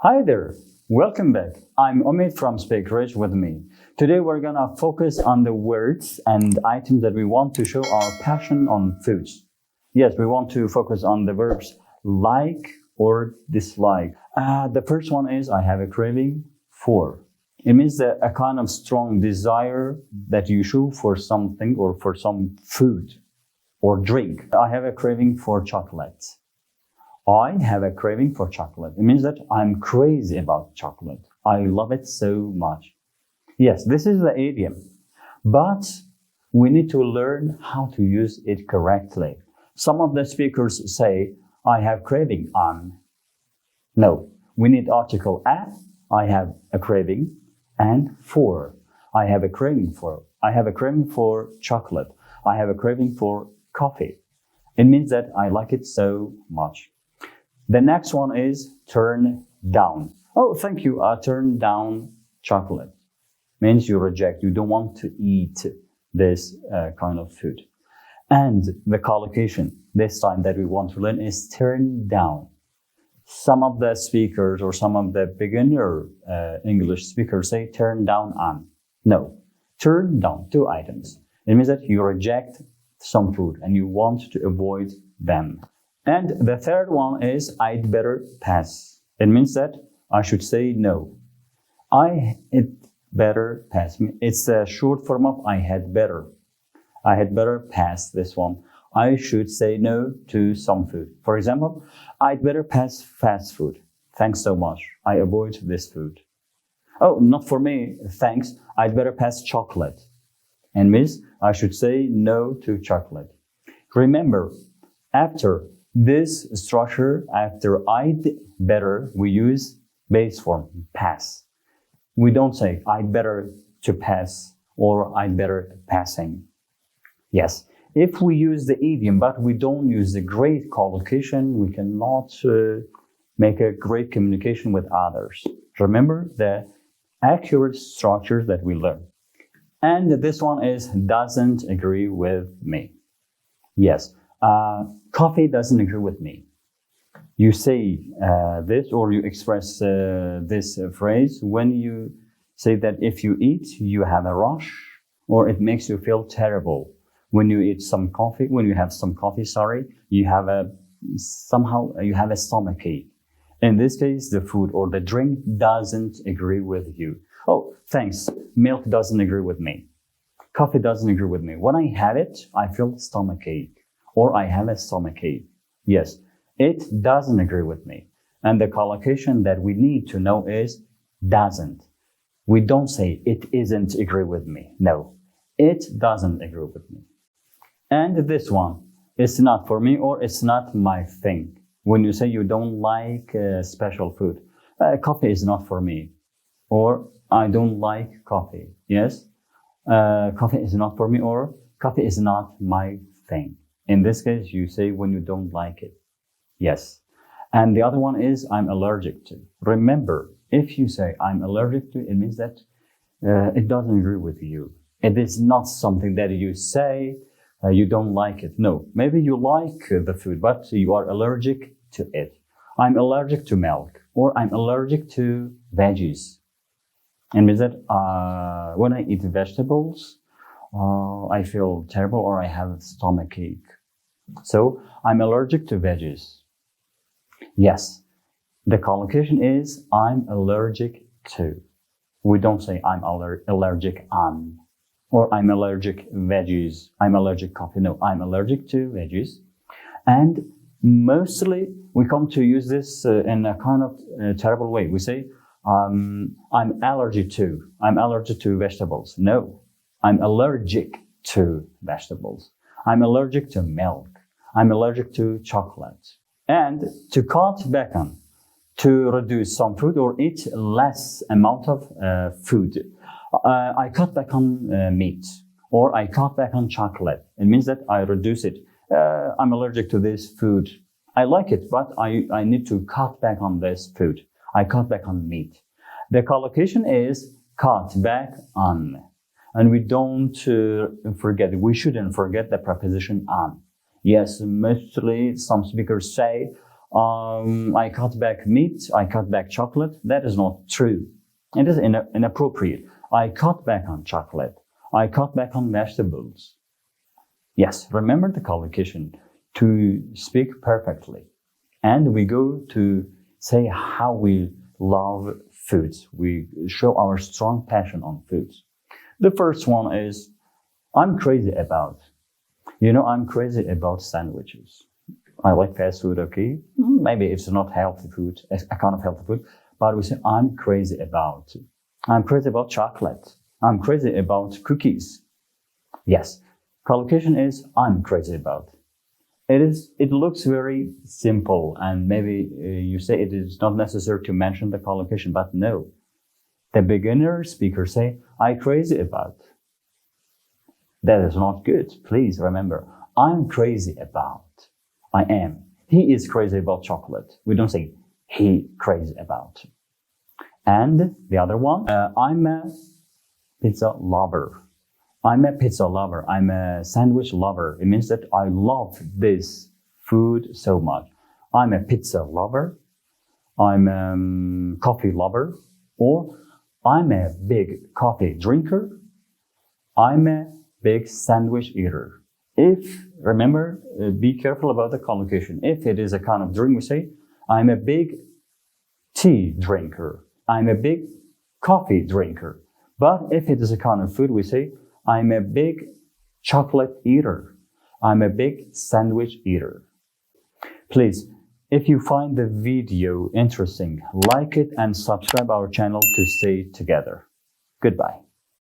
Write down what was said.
Hi there, welcome back. I'm Omid from Speak Rich with me. Today we're gonna focus on the words and items that we want to show our passion on foods. Yes, we want to focus on the verbs like or dislike. The first one is I have a craving for. It means that a kind of strong desire that you show for something or for some food or drink. I have a craving for chocolate. I have a craving for chocolate. It means that I'm crazy about chocolate. I love it so much. Yes, this is the idiom, but we need to learn how to use it correctly. Some of the speakers say, I have craving on. No, we need article a, I have a craving, and for. I have a craving for. I have a craving for chocolate. I have a craving for coffee. It means that I like it so much. The next one is turn down. Oh, thank you. Turn down chocolate. Means you reject. You don't want to eat this kind of food. And the collocation this time that we want to learn is turn down. Some of the speakers or some of the beginner English speakers say turn down on. No, turn down, two items. It means that you reject some food and you want to avoid them. And the third one is I'd better pass. It means that I should say no. It better pass. It's a short form of I had better. I had better pass this one. I should say no to some food. For example, I'd better pass fast food. Thanks so much. I avoid this food. Oh, not for me. Thanks. I'd better pass chocolate. And means I should say no to chocolate. Remember, after this structure, after I'd better, we use base form, pass. We don't say I'd better to pass or I'd better passing. Yes, if we use the idiom but we don't use the great collocation, we cannot make a great communication with others. Remember the accurate structures that we learn. And this one is doesn't agree with me. Yes. Coffee doesn't agree with me. You say this or you express this phrase when you say that if you eat, you have a rush or it makes you feel terrible. When you eat some coffee, when you have some coffee, you have you have a stomachache. In this case, the food or the drink doesn't agree with you. Oh, thanks. Milk doesn't agree with me. Coffee doesn't agree with me. When I have it, I feel stomachache. Or I have a stomachache. Yes, it doesn't agree with me. And the collocation that we need to know is doesn't. We don't say it isn't agree with me. No, it doesn't agree with me. And this one, it's not for me or it's not my thing. When you say you don't like special food, coffee is not for me. Or I don't like coffee. Yes, coffee is not for me or coffee is not my thing. In this case, you say when you don't like it. Yes. And the other one is I'm allergic to. Remember, if you say I'm allergic to, it means that it doesn't agree with you. It is not something that you say you don't like it. No, maybe you like the food, but you are allergic to it. I'm allergic to milk or I'm allergic to veggies. It means that when I eat vegetables, I feel terrible or I have a stomachache. So I'm allergic to veggies. Yes, the collocation is I'm allergic to. We don't say I'm allergic on or I'm allergic veggies. I'm allergic coffee. No, I'm allergic to veggies. And mostly we come to use this in a kind of terrible way. We say I'm allergic to. I'm allergic to vegetables. No. I'm allergic to vegetables. I'm allergic to milk. I'm allergic to chocolate. And to cut back on, to reduce some food or eat less amount of food, I cut back on meat or I cut back on chocolate. It means that I reduce it. I'm allergic to this food. I like it, but I need to cut back on this food. I cut back on meat. The collocation is cut back on. And we don't forget, we shouldn't forget the preposition on. Yes, mostly some speakers say, I cut back meat, I cut back chocolate. That is not true. It is inappropriate. I cut back on chocolate. I cut back on vegetables. Yes, remember the collocation to speak perfectly. And we go to say how we love foods. We show our strong passion on foods. The first one is, I'm crazy about. I'm crazy about sandwiches. I like fast food, okay? Maybe it's not healthy food, a kind of healthy food, but we say, I'm crazy about. I'm crazy about chocolate. I'm crazy about cookies. Yes, collocation is, I'm crazy about. It looks very simple, and maybe you say it is not necessary to mention the collocation, but no. The beginner speaker say, I crazy about. That is not good. Please remember, I'm crazy about. I am. He is crazy about chocolate. We don't say he crazy about. And the other one, I'm a pizza lover. I'm a pizza lover. I'm a sandwich lover. It means that I love this food so much. I'm a pizza lover. I'm a coffee lover. Or I'm a big coffee drinker. I'm a big sandwich eater. Remember, be careful about the collocation. If it is a kind of drink, we say, I'm a big tea drinker. I'm a big coffee drinker. But if it is a kind of food, we say, I'm a big chocolate eater. I'm a big sandwich eater. Please, if you find the video interesting, like it and subscribe our channel to stay together. Goodbye.